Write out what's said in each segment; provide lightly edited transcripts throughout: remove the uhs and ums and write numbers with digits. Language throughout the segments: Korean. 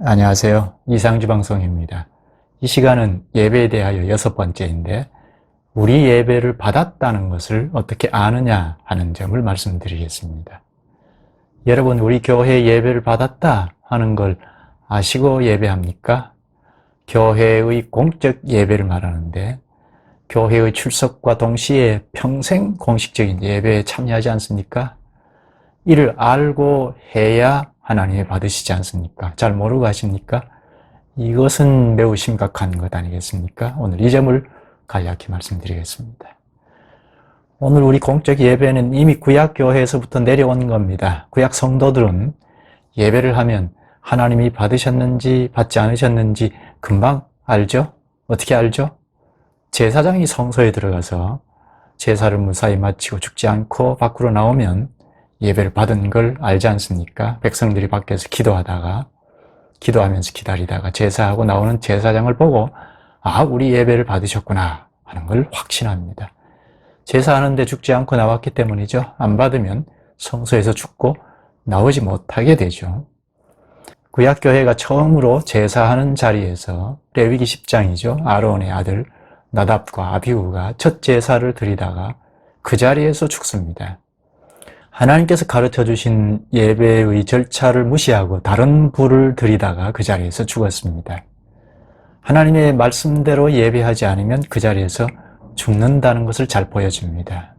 안녕하세요. 이상주방송입니다. 이 시간은 예배에 대하여 6번째인데 우리 예배를 받았다는 것을 어떻게 아느냐 하는 점을 말씀드리겠습니다. 여러분, 우리 교회 예배를 받았다 하는 걸 아시고 예배합니까? 교회의 공적 예배를 말하는데 교회의 출석과 동시에 평생 공식적인 예배에 참여하지 않습니까? 이를 알고 해야 하나님이 받으시지 않습니까? 잘 모르고 하십니까? 이것은 매우 심각한 것 아니겠습니까? 오늘 이 점을 간략히 말씀드리겠습니다. 오늘 우리 공적 예배는 이미 구약교회에서부터 내려온 겁니다. 구약 성도들은 예배를 하면 하나님이 받으셨는지 받지 않으셨는지 금방 알죠? 어떻게 알죠? 제사장이 성소에 들어가서 제사를 무사히 마치고 죽지 않고 밖으로 나오면 예배를 받은 걸 알지 않습니까? 백성들이 밖에서 기도하면서 기다리다가 제사하고 나오는 제사장을 보고 우리 예배를 받으셨구나 하는 걸 확신합니다. 제사하는데 죽지 않고 나왔기 때문이죠. 안 받으면 성소에서 죽고 나오지 못하게 되죠. 구약교회가 처음으로 제사하는 자리에서 레위기 10장이죠. 아론의 아들 나답과 아비후가 첫 제사를 드리다가 그 자리에서 죽습니다. 하나님께서 가르쳐 주신 예배의 절차를 무시하고 다른 불을 드리다가 그 자리에서 죽었습니다. 하나님의 말씀대로 예배하지 않으면 그 자리에서 죽는다는 것을 잘 보여줍니다.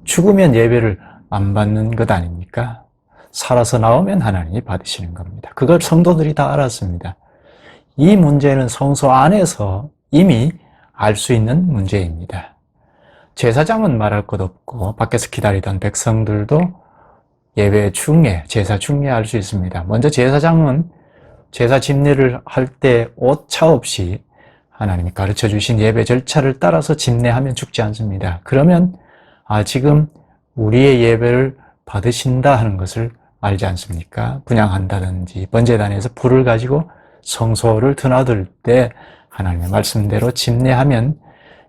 죽으면 예배를 안 받는 것 아닙니까? 살아서 나오면 하나님이 받으시는 겁니다. 그걸 성도들이 다 알았습니다. 이 문제는 성소 안에서 이미 알 수 있는 문제입니다. 제사장은 말할 것 없고 밖에서 기다리던 백성들도 예배 중에, 제사 중에 알 수 있습니다. 먼저 제사장은 제사 집례를 할 때 오차 없이 하나님이 가르쳐 주신 예배 절차를 따라서 집례하면 죽지 않습니다. 그러면 지금 우리의 예배를 받으신다 하는 것을 알지 않습니까? 분향한다든지 번제단에서 불을 가지고 성소를 드나들 때 하나님의 말씀대로 집례하면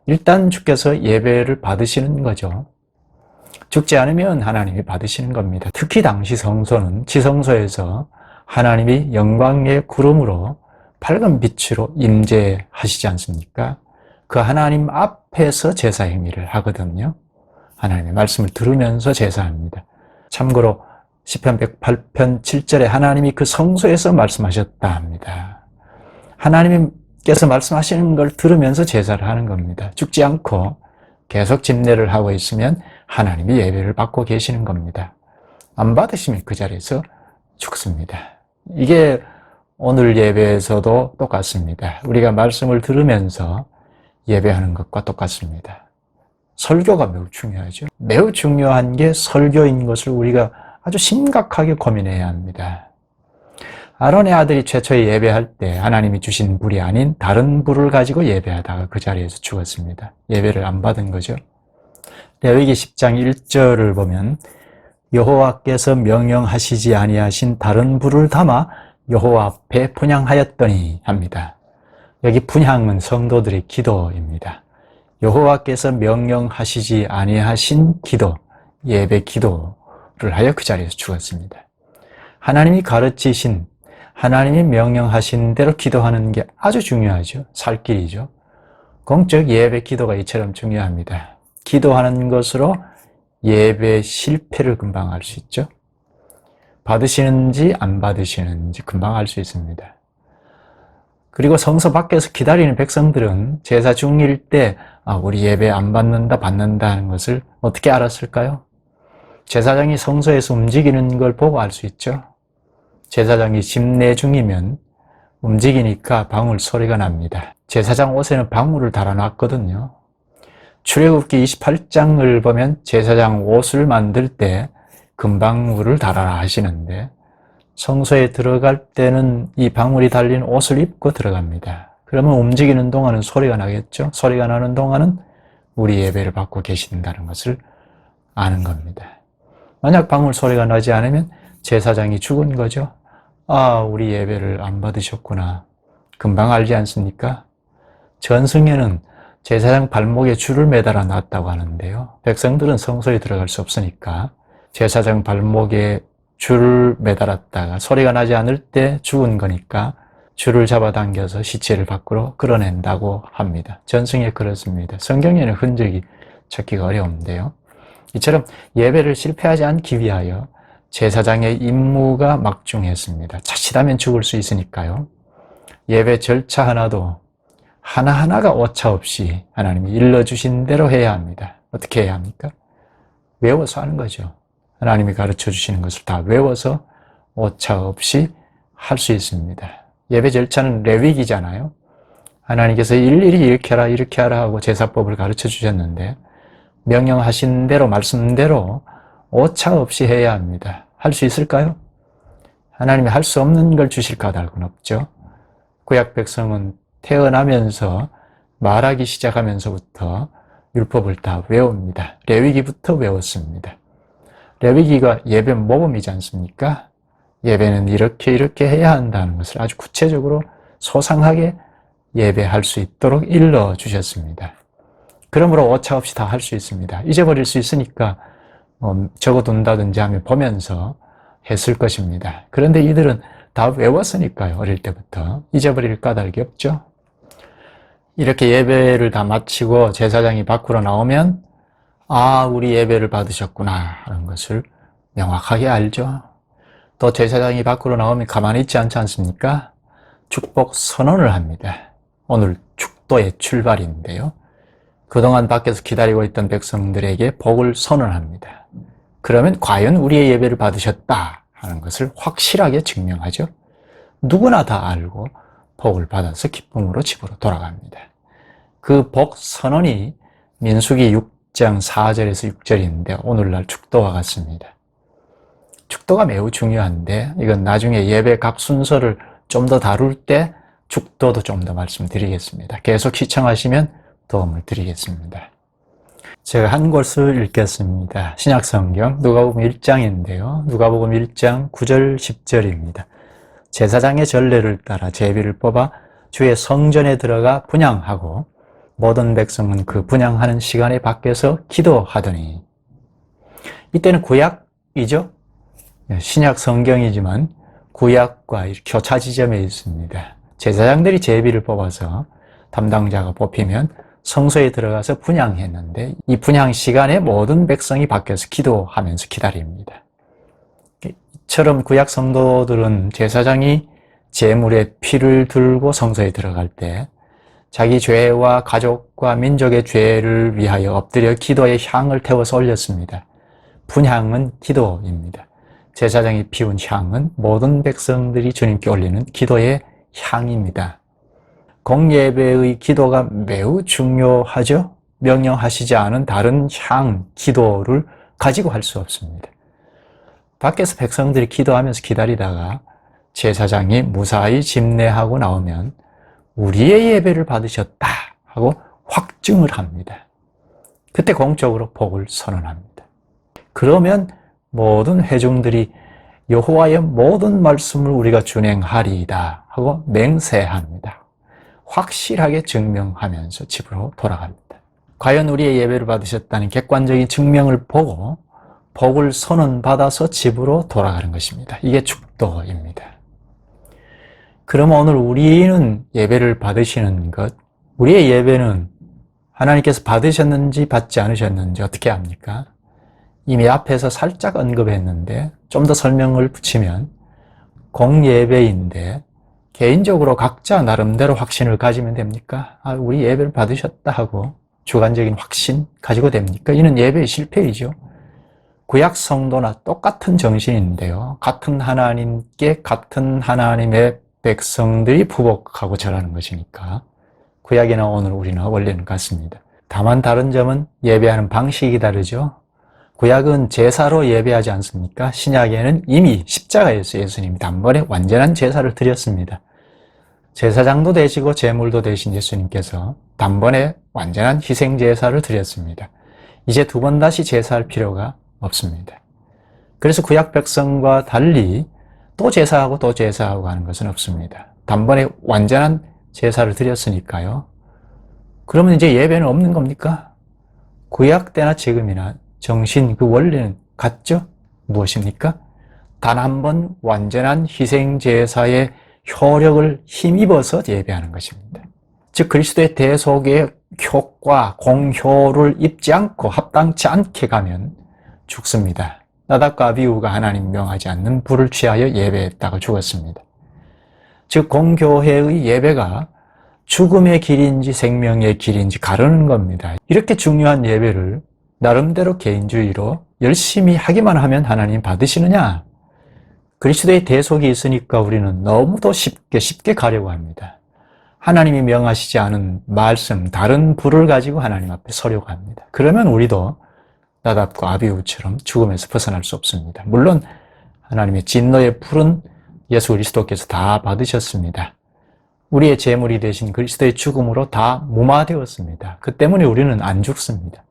일단 주께서 예배를 받으시는 거죠. 죽지 않으면 하나님이 받으시는 겁니다. 특히 당시 성소는 지성소에서 하나님이 영광의 구름으로 밝은 빛으로 임재하시지 않습니까? 그 하나님 앞에서 제사 행위를 하거든요. 하나님의 말씀을 들으면서 제사합니다. 참고로 시편 108편 7절에 하나님이 그 성소에서 말씀하셨다 합니다. 하나님께서 말씀하시는 걸 들으면서 제사를 하는 겁니다. 죽지 않고 계속 집례를 하고 있으면 하나님이 예배를 받고 계시는 겁니다. 안 받으시면 그 자리에서 죽습니다. 이게 오늘 예배에서도 똑같습니다. 우리가 말씀을 들으면서 예배하는 것과 똑같습니다. 설교가 매우 중요하죠. 매우 중요한 게 설교인 것을 우리가 아주 심각하게 고민해야 합니다. 아론의 아들이 최초에 예배할 때 하나님이 주신 불이 아닌 다른 불을 가지고 예배하다가 그 자리에서 죽었습니다. 예배를 안 받은 거죠. 레위기 10장 1절을 보면 여호와께서 명령하시지 아니하신 다른 불을 담아 여호와 앞에 분향하였더니 합니다. 여기 분향은 성도들의 기도입니다. 여호와께서 명령하시지 아니하신 기도, 예배 기도를 하여 그 자리에서 죽었습니다. 하나님이 가르치신, 하나님이 명령하신 대로 기도하는 게 아주 중요하죠. 살 길이죠. 공적 예배 기도가 이처럼 중요합니다. 기도하는 것으로 예배 실패를 금방 알 수 있죠. 받으시는지 안 받으시는지 금방 알 수 있습니다. 그리고 성소 밖에서 기다리는 백성들은 제사 중일 때 우리 예배 안 받는다 받는다 하는 것을 어떻게 알았을까요? 제사장이 성소에서 움직이는 걸 보고 알 수 있죠. 제사장이 집례 중이면 움직이니까 방울 소리가 납니다. 제사장 옷에는 방울을 달아놨거든요. 출애굽기 28장을 보면 제사장 옷을 만들 때 금방울을 달아라 하시는데 성소에 들어갈 때는 이 방울이 달린 옷을 입고 들어갑니다. 그러면 움직이는 동안은 소리가 나겠죠. 소리가 나는 동안은 우리 예배를 받고 계신다는 것을 아는 겁니다. 만약 방울 소리가 나지 않으면 제사장이 죽은 거죠. 우리 예배를 안 받으셨구나. 금방 알지 않습니까? 전승에는 제사장 발목에 줄을 매달아 놨다고 하는데요. 백성들은 성소에 들어갈 수 없으니까 제사장 발목에 줄을 매달았다가 소리가 나지 않을 때 죽은 거니까 줄을 잡아당겨서 시체를 밖으로 끌어낸다고 합니다. 전승에 그렇습니다. 성경에는 흔적이 찾기가 어려운데요. 이처럼 예배를 실패하지 않기 위하여 제사장의 임무가 막중했습니다. 자칫하면 죽을 수 있으니까요. 예배 절차 하나도 하나하나가 오차 없이 하나님이 일러주신 대로 해야 합니다. 어떻게 해야 합니까? 외워서 하는 거죠. 하나님이 가르쳐 주시는 것을 다 외워서 오차 없이 할 수 있습니다. 예배 절차는 레위기잖아요. 하나님께서 일일이 이렇게 하라 하고 제사법을 가르쳐 주셨는데 명령하신 대로 말씀대로 오차 없이 해야 합니다. 할 수 있을까요? 하나님이 할 수 없는 걸 주실 까닭은 없죠. 구약 백성은 태어나면서 말하기 시작하면서부터 율법을 다 외웁니다. 레위기부터 외웠습니다. 레위기가 예배 모범이지 않습니까? 예배는 이렇게 해야 한다는 것을 아주 구체적으로 소상하게 예배할 수 있도록 일러주셨습니다. 그러므로 오차 없이 다 할 수 있습니다. 잊어버릴 수 있으니까 적어둔다든지 하면 보면서 했을 것입니다. 그런데 이들은 다 외웠으니까요. 어릴 때부터 잊어버릴 까닭이 없죠. 이렇게 예배를 다 마치고 제사장이 밖으로 나오면 우리 예배를 받으셨구나 하는 것을 명확하게 알죠. 또 제사장이 밖으로 나오면 가만히 있지 않지 않습니까? 축복 선언을 합니다. 오늘 축도의 출발인데요. 그동안 밖에서 기다리고 있던 백성들에게 복을 선언합니다. 그러면 과연 우리의 예배를 받으셨다 하는 것을 확실하게 증명하죠. 누구나 다 알고 복을 받아서 기쁨으로 집으로 돌아갑니다. 그 복 선언이 민수기 6장 4절에서 6절인데 오늘날 축도와 같습니다. 축도가 매우 중요한데 이건 나중에 예배 각 순서를 좀 더 다룰 때 축도도 좀 더 말씀드리겠습니다. 계속 시청하시면 도움을 드리겠습니다. 제가 한 곳을 읽겠습니다. 신약성경 누가복음 1장인데요. 누가복음 1장 9절 10절입니다. 제사장의 전례를 따라 제비를 뽑아 주의 성전에 들어가 분향하고 모든 백성은 그 분향하는 시간에 밖에서 기도하더니 이때는 구약이죠. 신약 성경이지만 구약과 교차 지점에 있습니다. 제사장들이 제비를 뽑아서 담당자가 뽑히면 성소에 들어가서 분향했는데 이 분향 시간에 모든 백성이 밖에서 기도하면서 기다립니다. 이처럼 구약 성도들은 제사장이 제물의 피를 들고 성소에 들어갈 때 자기 죄와 가족과 민족의 죄를 위하여 엎드려 기도의 향을 태워서 올렸습니다. 분향은 기도입니다. 제사장이 피운 향은 모든 백성들이 주님께 올리는 기도의 향입니다. 공예배의 기도가 매우 중요하죠. 명령하시지 않은 다른 향, 기도를 가지고 할 수 없습니다. 밖에서 백성들이 기도하면서 기다리다가 제사장이 무사히 집례하고 나오면 우리의 예배를 받으셨다 하고 확증을 합니다. 그때 공적으로 복을 선언합니다. 그러면 모든 회중들이 여호와의 모든 말씀을 우리가 준행하리이다 하고 맹세합니다. 확실하게 증명하면서 집으로 돌아갑니다. 과연 우리의 예배를 받으셨다는 객관적인 증명을 보고 복을 선언받아서 집으로 돌아가는 것입니다. 이게 축도입니다. 그러면 오늘 우리는 예배를 받으시는 것, 우리의 예배는 하나님께서 받으셨는지 받지 않으셨는지 어떻게 합니까? 이미 앞에서 살짝 언급했는데 좀 더 설명을 붙이면 공예배인데 개인적으로 각자 나름대로 확신을 가지면 됩니까? 우리 예배를 받으셨다 하고 주관적인 확신 가지고 됩니까? 이는 예배의 실패이죠. 구약 성도나 똑같은 정신인데요. 같은 하나님께 같은 하나님의 백성들이 부복하고 절하는 것이니까 구약이나 오늘 우리나 원리는 같습니다. 다만 다른 점은 예배하는 방식이 다르죠. 구약은 제사로 예배하지 않습니까? 신약에는 이미 십자가에서 예수님이 단번에 완전한 제사를 드렸습니다. 제사장도 되시고 제물도 되신 예수님께서 단번에 완전한 희생 제사를 드렸습니다. 이제 두 번 다시 제사할 필요가 없습니다. 그래서 구약 백성과 달리 또 제사하고 또 제사하고 하는 것은 없습니다. 단번에 완전한 제사를 드렸으니까요. 그러면 이제 예배는 없는 겁니까? 구약 때나 지금이나 정신, 그 원리는 같죠? 무엇입니까? 단 한 번 완전한 희생제사의 효력을 힘입어서 예배하는 것입니다. 즉 그리스도의 대속의 효과, 공효를 입지 않고 합당치 않게 가면 죽습니다. 나답과 아비후가 하나님 명하지 않는 불을 취하여 예배했다가 죽었습니다. 즉 공교회의 예배가 죽음의 길인지 생명의 길인지 가르는 겁니다. 이렇게 중요한 예배를 나름대로 개인주의로 열심히 하기만 하면 하나님 받으시느냐? 그리스도의 대속이 있으니까 우리는 너무도 쉽게 가려고 합니다. 하나님이 명하시지 않은 말씀, 다른 불을 가지고 하나님 앞에 서려고 합니다. 그러면 우리도 나답과 아비후처럼 죽음에서 벗어날 수 없습니다. 물론 하나님의 진노의 불은 예수 그리스도께서 다 받으셨습니다. 우리의 제물이 되신 그리스도의 죽음으로 다 무마되었습니다. 그 때문에 우리는 안 죽습니다.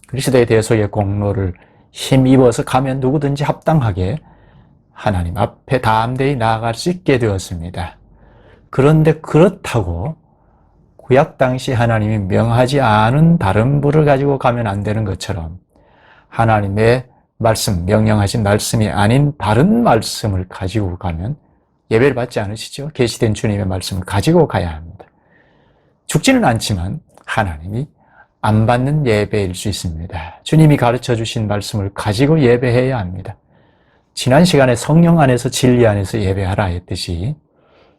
그리스도의 대속의 공로를 힘입어서 가면 누구든지 합당하게 하나님 앞에 담대히 나아갈 수 있게 되었습니다. 그런데 그렇다고 구약 당시 하나님이 명하지 않은 다른 불을 가지고 가면 안 되는 것처럼 하나님의 말씀, 명령하신 말씀이 아닌 다른 말씀을 가지고 가면 예배를 받지 않으시죠? 계시된 주님의 말씀을 가지고 가야 합니다. 죽지는 않지만 하나님이 안 받는 예배일 수 있습니다. 주님이 가르쳐 주신 말씀을 가지고 예배해야 합니다. 지난 시간에 성령 안에서 진리 안에서 예배하라 했듯이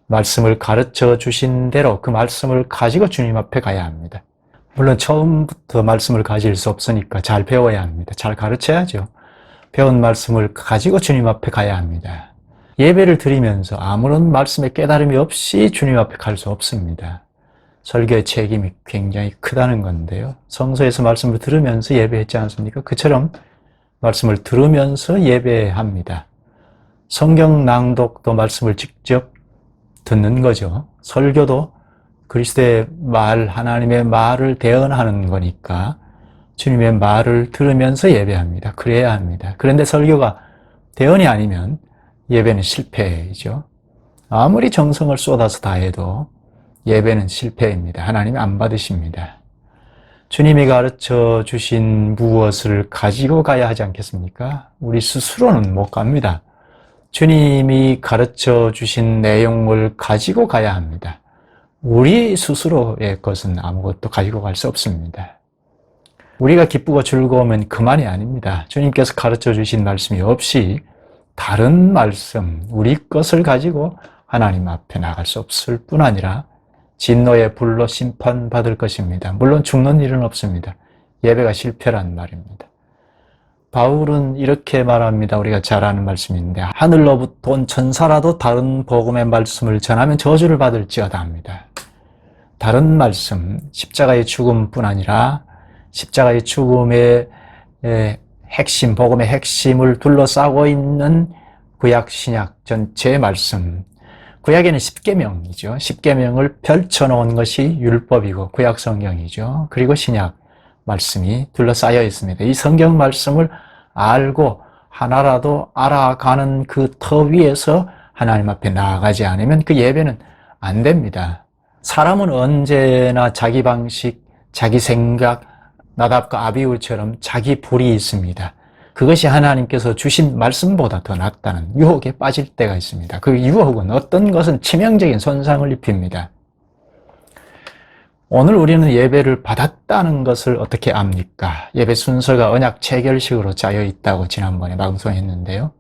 말씀을 가르쳐 주신 대로 그 말씀을 가지고 주님 앞에 가야 합니다. 물론 처음부터 말씀을 가질 수 없으니까 잘 배워야 합니다. 잘 가르쳐야죠. 배운 말씀을 가지고 주님 앞에 가야 합니다. 예배를 드리면서 아무런 말씀의 깨달음이 없이 주님 앞에 갈 수 없습니다. 설교의 책임이 굉장히 크다는 건데요. 성서에서 말씀을 들으면서 예배했지 않습니까? 그처럼 말씀을 들으면서 예배합니다. 성경 낭독도 말씀을 직접 듣는 거죠. 설교도 그리스도의 말, 하나님의 말을 대언하는 거니까 주님의 말을 들으면서 예배합니다. 그래야 합니다. 그런데 설교가 대언이 아니면 예배는 실패이죠. 아무리 정성을 쏟아서 다 해도 예배는 실패입니다. 하나님이 안 받으십니다. 주님이 가르쳐 주신 무엇을 가지고 가야 하지 않겠습니까? 우리 스스로는 못 갑니다. 주님이 가르쳐 주신 내용을 가지고 가야 합니다. 우리 스스로의 것은 아무것도 가지고 갈 수 없습니다. 우리가 기쁘고 즐거우면 그만이 아닙니다. 주님께서 가르쳐 주신 말씀이 없이 다른 말씀, 우리 것을 가지고 하나님 앞에 나갈 수 없을 뿐 아니라 진노의 불로 심판받을 것입니다. 물론 죽는 일은 없습니다. 예배가 실패란 말입니다. 바울은 이렇게 말합니다. 우리가 잘 아는 말씀인데 하늘로부터 온 천사라도 다른 복음의 말씀을 전하면 저주를 받을지어다 합니다. 다른 말씀, 십자가의 죽음뿐 아니라 십자가의 죽음의 핵심, 복음의 핵심을 둘러싸고 있는 구약, 신약 전체의 말씀. 구약에는 십계명이죠. 십계명을 펼쳐놓은 것이 율법이고 구약 성경이죠. 그리고 신약 말씀이 둘러싸여 있습니다. 이 성경 말씀을 알고 하나라도 알아가는 그 터 위에서 하나님 앞에 나아가지 않으면 그 예배는 안 됩니다. 사람은 언제나 자기 방식, 자기 생각, 나답과 아비후처럼 자기 불이 있습니다. 그것이 하나님께서 주신 말씀보다 더 낫다는 유혹에 빠질 때가 있습니다. 그 유혹은 어떤 것은 치명적인 손상을 입힙니다. 오늘 우리는 예배를 받았다는 것을 어떻게 압니까? 예배 순서가 언약 체결식으로 짜여 있다고 지난번에 방송했는데요.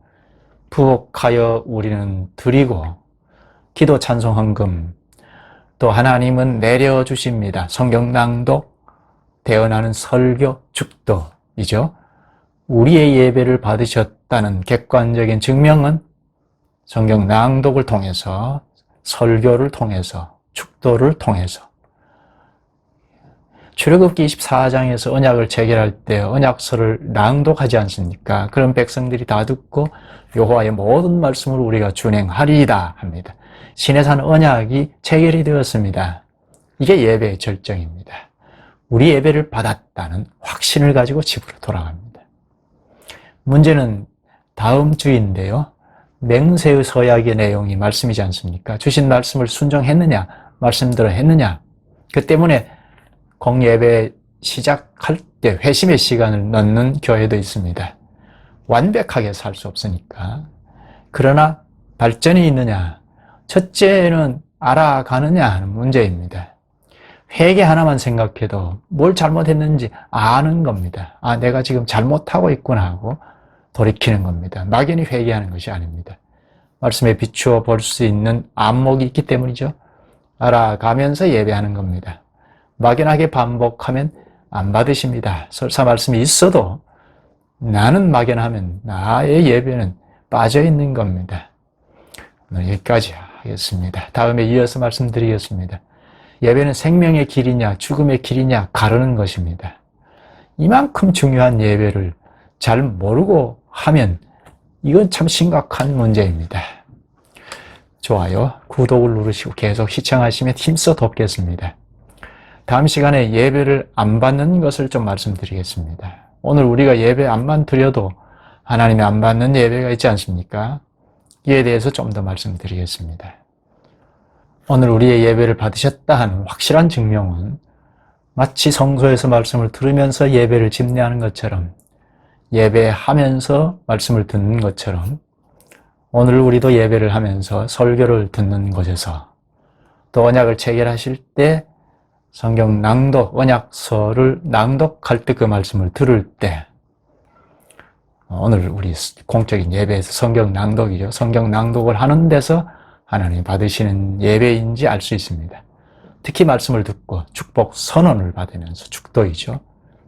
부복하여 우리는 드리고 기도 찬송 헌금 또 하나님은 내려주십니다. 성경 낭독, 대언하는 설교, 축도이죠. 우리의 예배를 받으셨다는 객관적인 증명은 성경 낭독을 통해서, 설교를 통해서, 축도를 통해서. 출애굽기 24장에서 언약을 체결할 때 언약서를 낭독하지 않습니까? 그런 백성들이 다 듣고 여호와의 모든 말씀을 우리가 준행하리이다 합니다. 시내산 언약이 체결이 되었습니다. 이게 예배의 절정입니다. 우리 예배를 받았다는 확신을 가지고 집으로 돌아갑니다. 문제는 다음 주인데요. 맹세의 서약의 내용이 말씀이지 않습니까? 주신 말씀을 순종했느냐, 말씀대로 했느냐. 그 때문에 공예배 시작할 때 회심의 시간을 넣는 교회도 있습니다. 완벽하게 살 수 없으니까. 그러나 발전이 있느냐? 첫째는 알아가느냐 하는 문제입니다. 회개 하나만 생각해도 뭘 잘못했는지 아는 겁니다. 아, 내가 지금 잘못하고 있구나 하고 돌이키는 겁니다. 막연히 회개하는 것이 아닙니다. 말씀에 비추어 볼 수 있는 안목이 있기 때문이죠. 알아가면서 예배하는 겁니다. 막연하게 반복하면 안 받으십니다. 설사 말씀이 있어도 나는 막연하면 나의 예배는 빠져 있는 겁니다. 오늘 여기까지 하겠습니다. 다음에 이어서 말씀드리겠습니다. 예배는 생명의 길이냐 죽음의 길이냐 가르는 것입니다. 이만큼 중요한 예배를 잘 모르고 하면 이건 참 심각한 문제입니다. 좋아요, 구독을 누르시고 계속 시청하시면 힘써 돕겠습니다. 다음 시간에 예배를 안 받는 것을 좀 말씀드리겠습니다. 오늘 우리가 예배 안만 드려도 하나님이 안 받는 예배가 있지 않습니까? 이에 대해서 좀 더 말씀드리겠습니다. 오늘 우리의 예배를 받으셨다 하는 확실한 증명은 마치 성소에서 말씀을 들으면서 예배를 집례하는 것처럼, 예배하면서 말씀을 듣는 것처럼, 오늘 우리도 예배를 하면서 설교를 듣는 곳에서, 또 언약을 체결하실 때 성경 낭독, 언약서를 낭독할 때 그 말씀을 들을 때, 오늘 우리 공적인 예배에서 성경 낭독이죠. 성경 낭독을 하는 데서 하나님 받으시는 예배인지 알 수 있습니다. 특히 말씀을 듣고 축복 선언을 받으면서, 축도이죠.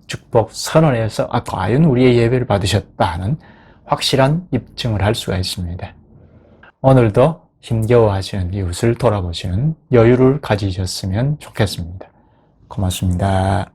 축복 선언에서 과연 우리의 예배를 받으셨다 하는 확실한 입증을 할 수가 있습니다. 오늘도 힘겨워하시는 이웃을 돌아보시는 여유를 가지셨으면 좋겠습니다. 고맙습니다.